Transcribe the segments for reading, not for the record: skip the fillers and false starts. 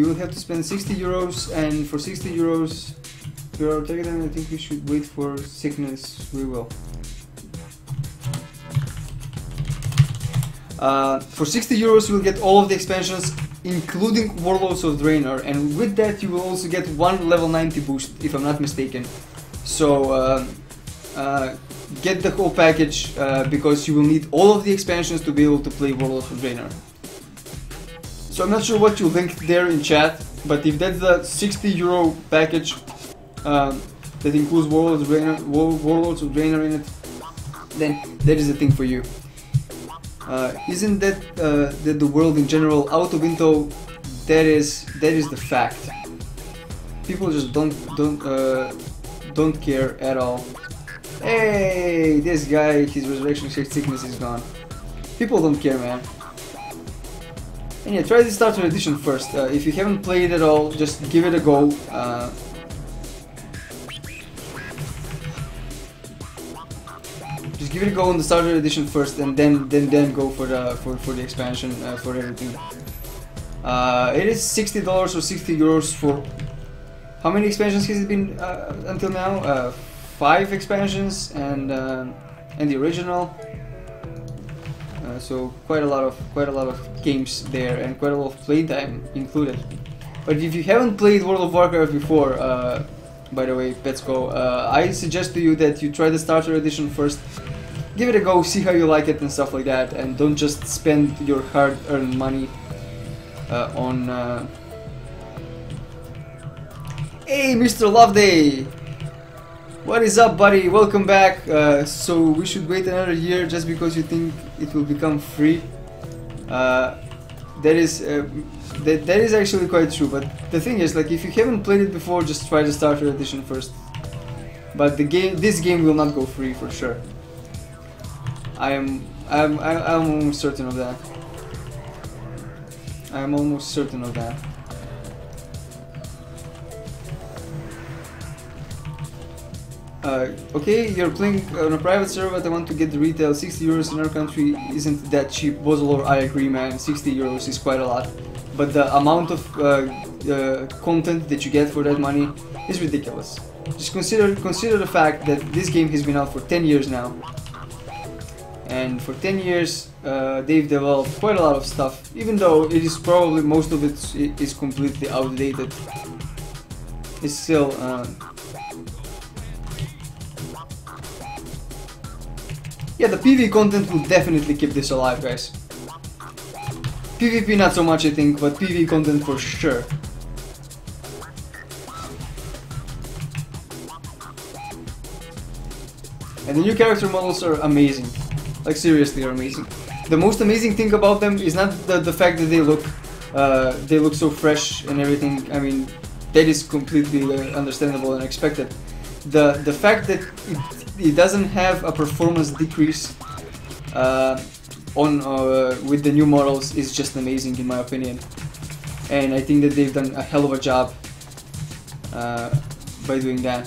you will have to spend 60 euros, and for 60 euros per our target, I think we should wait for sickness. We will. For 60 euros you will get all of the expansions, including Warlords of Draenor, and with that you will also get one level 90 boost, if I'm not mistaken. So get the whole package, because you will need all of the expansions to be able to play Warlords of Draenor. So I'm not sure what you linked there in chat, but if that's the 60 euro package that includes Warlords of Draenor in it, then that is the thing for you. Isn't that the world in general out of Into? That is the fact. People just don't care at all. Hey, this guy, his resurrection sickness is gone. People don't care, man. And yeah, try the starter edition first. If you haven't played it at all, just give it a go. Just give it a go on the starter edition first, and then go for the expansion for everything. It is $60 or 60 euros for how many expansions has it been until now? 5 expansions and the original. So quite a lot of games there, and quite a lot of playtime included. But if you haven't played World of Warcraft before, by the way, Petsko, I suggest to you that you try the starter edition first. Give it a go, see how you like it and stuff like that, and don't just spend your hard-earned money on. Hey, Mr. Loveday! What is up, buddy? Welcome back. So we should wait another year just because you think it will become free. That is actually quite true. But the thing is, like, if you haven't played it before, just try the starter edition first. But this game will not go free for sure. I'm almost certain of that. I'm almost certain of that. Okay, you're playing on a private server, but I want to get the retail. 60 euros in our country isn't that cheap. Bozolor, I agree, man. 60 euros is quite a lot. But the amount of content that you get for that money is ridiculous. Just consider the fact that this game has been out for 10 years now. And for 10 years, they've developed quite a lot of stuff, even though it is probably most of it is completely outdated. It's still yeah, the PvE content will definitely keep this alive, guys. PvP not so much, I think, but PvE content for sure. And the new character models are amazing. Like, seriously, are amazing. The most amazing thing about them is not the fact that they look so fresh and everything. I mean, that is completely understandable and expected. The fact that it doesn't have a performance decrease with the new models is just amazing, in my opinion. And I think that they've done a hell of a job by doing that.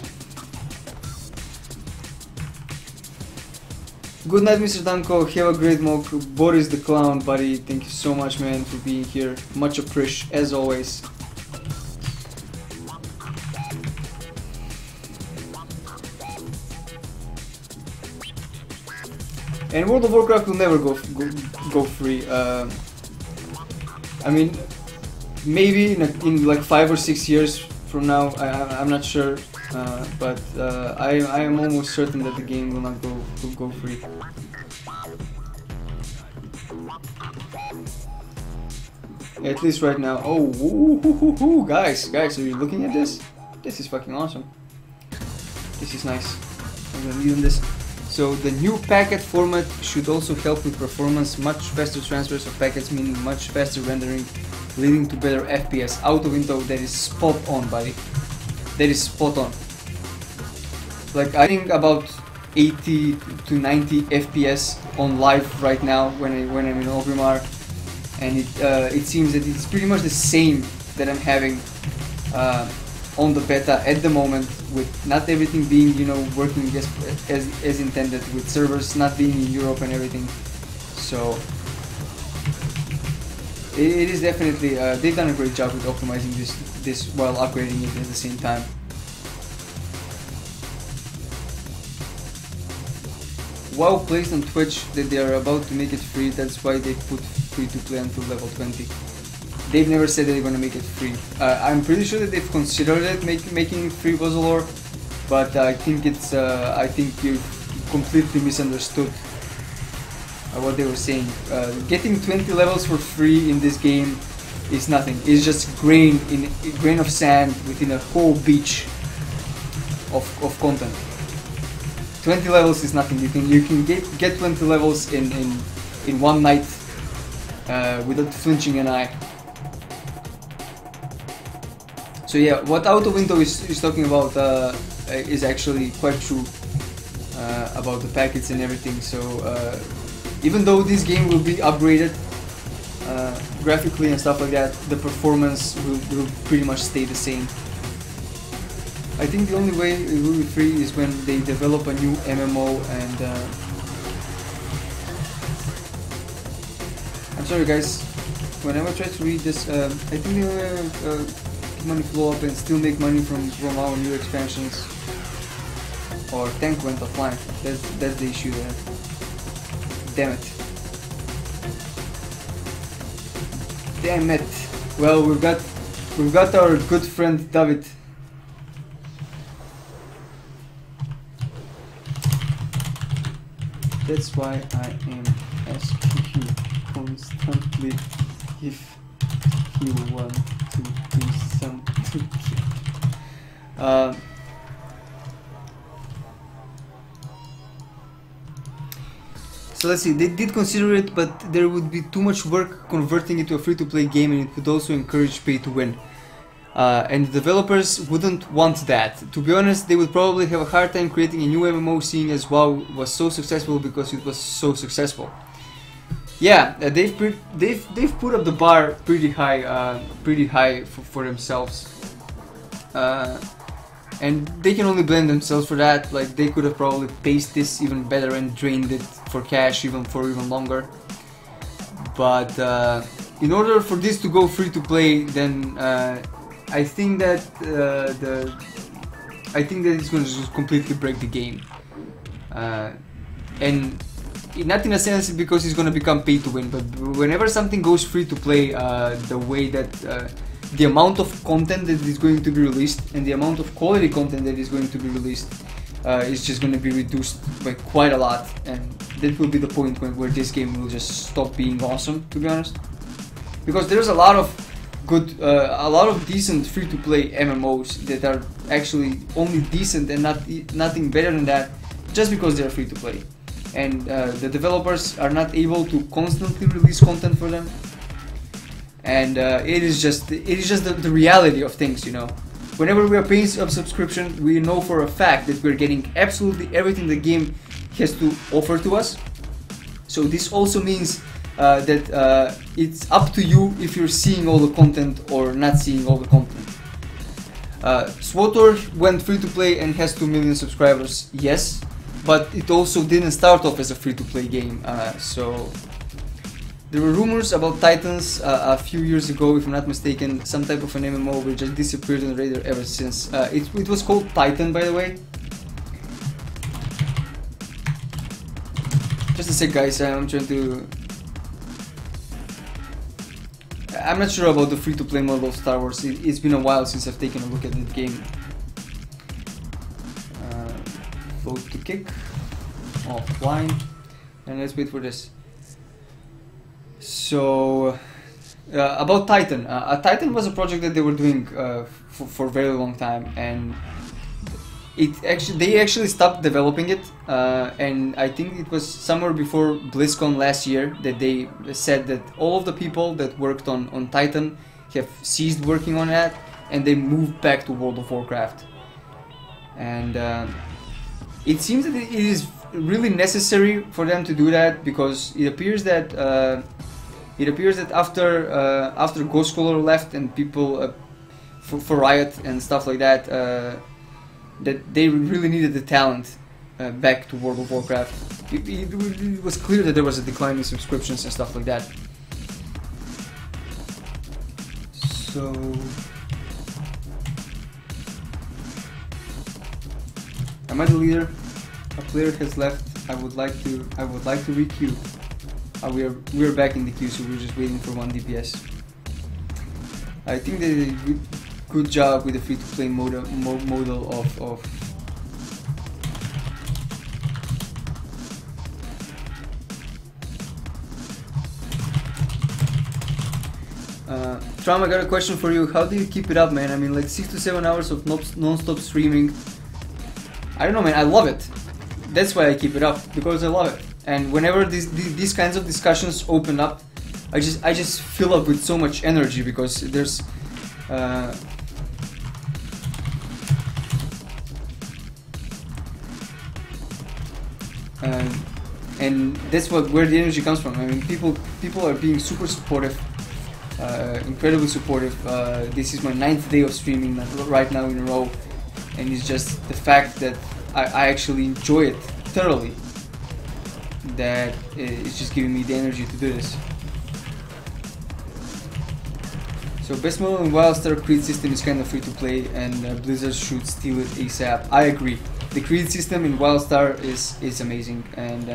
Good night, Mr. Danko. Have a great mock. Boris the Clown, buddy. Thank you so much, man, for being here. Much appreciated, as always. And World of Warcraft will never go free. I mean, maybe in like 5 or 6 years from now. I'm not sure. But I am almost certain that the game will not go free. At least right now. Oh, guys, are you looking at this? This is fucking awesome. This is nice. I'm gonna leave this. So the new packet format should also help with performance, much faster transfers of packets, meaning much faster rendering, leading to better FPS. Out of Into, that is spot on, buddy. That is spot on. Like, I think about 80 to 90 FPS on live right now when I'm in Orgrimmar, and it seems that it's pretty much the same that I'm having on the beta at the moment, with not everything being, you know, working as intended, with servers not being in Europe and everything. So it is definitely they've done a great job with optimizing this while upgrading it at the same time. WoW placed on Twitch that they are about to make it free. That's why they put free to play until level 20. They've never said that they're gonna make it free. I'm pretty sure that they've considered it making it free Buzzlore, but I think it's I think you completely misunderstood what they were saying. Getting 20 levels for free in this game is nothing. It's just a grain of sand within a whole beach of content. 20 levels is nothing. You can get 20 levels in one night without flinching an eye. So yeah, what Autowinto is talking about is actually quite true about the packets and everything. So even though this game will be upgraded graphically and stuff like that, the performance will pretty much stay the same. I think the only way it will be free is when they develop a new MMO and I'm sorry guys, whenever I try to read this, I think they will money flow up and still make money from our new expansions. Or tank went offline. That's the issue there. Damn it. Damn it. Well, we've got our good friend David. That's why I am asking you constantly if you want to do something. So let's see, they did consider it, but there would be too much work converting it to a free-to-play game, and it would also encourage pay-to-win. And the developers wouldn't want that. To be honest, they would probably have a hard time creating a new MMO, seeing as WoW was so successful because it was so successful. Yeah, they've put up the bar pretty high for themselves, and they can only blame themselves for that. Like, they could have probably paced this even better and drained it for cash even longer. But in order for this to go free to play, then I think that it's going to just completely break the game, and not in a sense because it's going to become pay to win, but whenever something goes free to play, the way that the amount of content that is going to be released and the amount of quality content that is going to be released is just going to be reduced by quite a lot, and that will be the point where this game will just stop being awesome, to be honest, because there's a lot of decent free-to-play MMOs that are actually only decent and nothing better than that, just because they're free-to-play, and the developers are not able to constantly release content for them, and it is just the reality of things, you know. Whenever we are paying a subscription, we know for a fact that we're getting absolutely everything the game has to offer to us. So this also means that it's up to you if you're seeing all the content or not seeing all the content. SWTOR went free to play and has 2 million subscribers, yes, but it also didn't start off as a free to play game. So there were rumors about Titans a few years ago, if I'm not mistaken, some type of an MMO which just disappeared on the radar ever since. It was called Titan, by the way. Just a sec, guys, I'm trying to... I'm not sure about the free-to-play model of Star Wars. It's been a while since I've taken a look at that game. Vote to kick. Offline. And let's wait for this. So, about Titan. Titan was a project that they were doing for a very long time, and they actually stopped developing it, and I think it was somewhere before BlizzCon last year that they said that all of the people that worked on Titan have ceased working on that, and they moved back to World of Warcraft. And it seems that it is really necessary for them to do that, because it appears that after Ghostcolor left and people for Riot and stuff like that, that they really needed the talent back to World of Warcraft. It was clear that there was a decline in subscriptions and stuff like that. So am I the leader? A player has left. I would like to re-queue. We are back in the queue, so we're just waiting for 1 DPS. I think they did a good job with the free-to-play model of Tram, I got a question for you. How do you keep it up, man? I mean, like 6 to 7 hours of non-stop streaming. I don't know, man. I love it. That's why I keep it up, because I love it. And whenever these kinds of discussions open up, I just fill up with so much energy, because there's and that's where the energy comes from. I mean, people are being super supportive, incredibly supportive. This is my 9th day of streaming right now in a row, and it's just the fact that I actually enjoy it thoroughly that is just giving me the energy to do this. So best model in WildStar Creed system is kind of free to play, and Blizzard should steal it ASAP. I agree. The Creed system in WildStar is amazing, and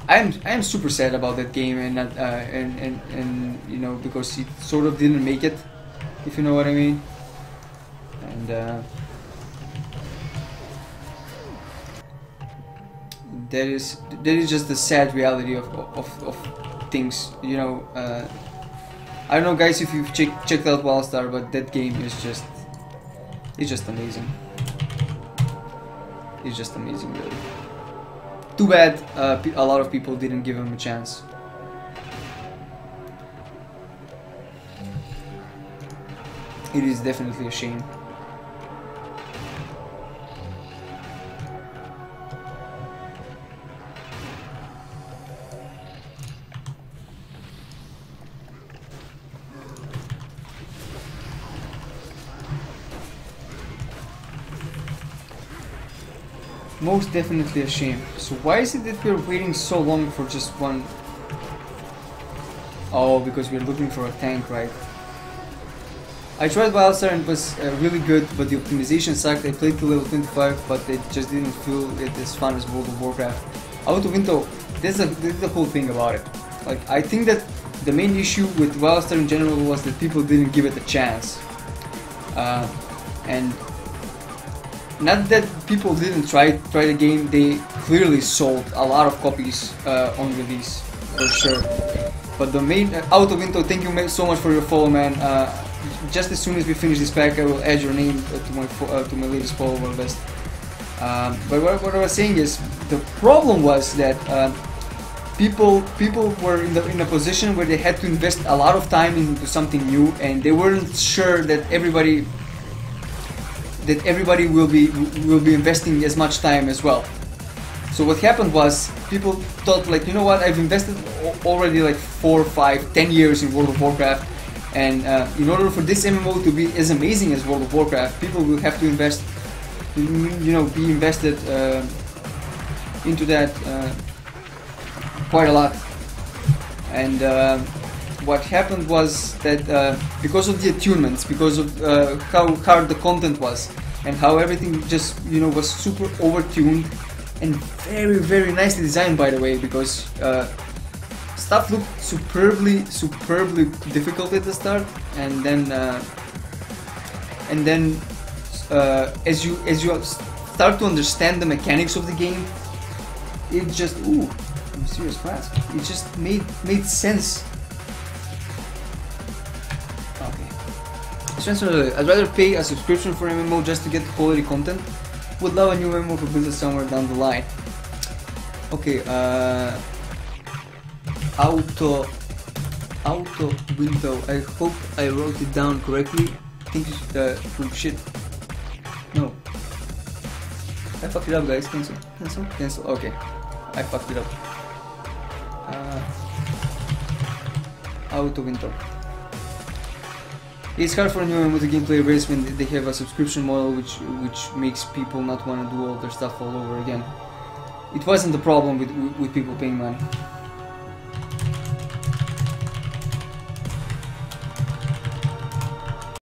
I am super sad about that game, and you know, because it sort of didn't make it, if you know what I mean. And that is just the sad reality of things, you know. I don't know, guys, if you've checked out WildStar, but that game is just amazing. It's just amazing, really. Too bad a lot of people didn't give him a chance. It is definitely a shame. Most definitely a shame. So why is it that we're waiting so long for just one? Oh, because we're looking for a tank, right? I tried WildStar and it was really good, but the optimization sucked. I played to level 25, but it just didn't feel it as fun as World of Warcraft. Out of Window, there's the whole thing about it. Like, I think that the main issue with WildStar in general was that people didn't give it a chance. And not that people didn't try the game, they clearly sold a lot of copies on release, for sure. But the main Out of Window, thank you so much for your follow, man. Just as soon as we finish this pack, I will add your name to my latest follower list. But what I was saying is, the problem was that people were in a position where they had to invest a lot of time into something new, and they weren't sure that everybody will be investing as much time as well. So what happened was, people thought, like, you know what, I've invested already like 4, 5, 10 years in World of Warcraft, and in order for this MMO to be as amazing as World of Warcraft, people will have to invest, you know, be invested into that quite a lot. And what happened was that because of the attunements, because of how hard the content was, and how everything just, you know, was super over-tuned and very, very nicely designed, by the way, because stuff looked superbly difficult at the start, and then as you start to understand the mechanics of the game, it just serious class. It just made sense. Okay. I'd rather pay a subscription for MMO just to get quality content. Would love a new MMO for business somewhere down the line. Okay, Auto Window. I hope I wrote it down correctly. I think oh shit. No. I fucked it up, guys. Cancel. Okay. I fucked it up. Auto Window. It's hard for a new MMO to gameplay race when they have a subscription model, which makes people not want to do all their stuff all over again. It wasn't the problem with people paying money.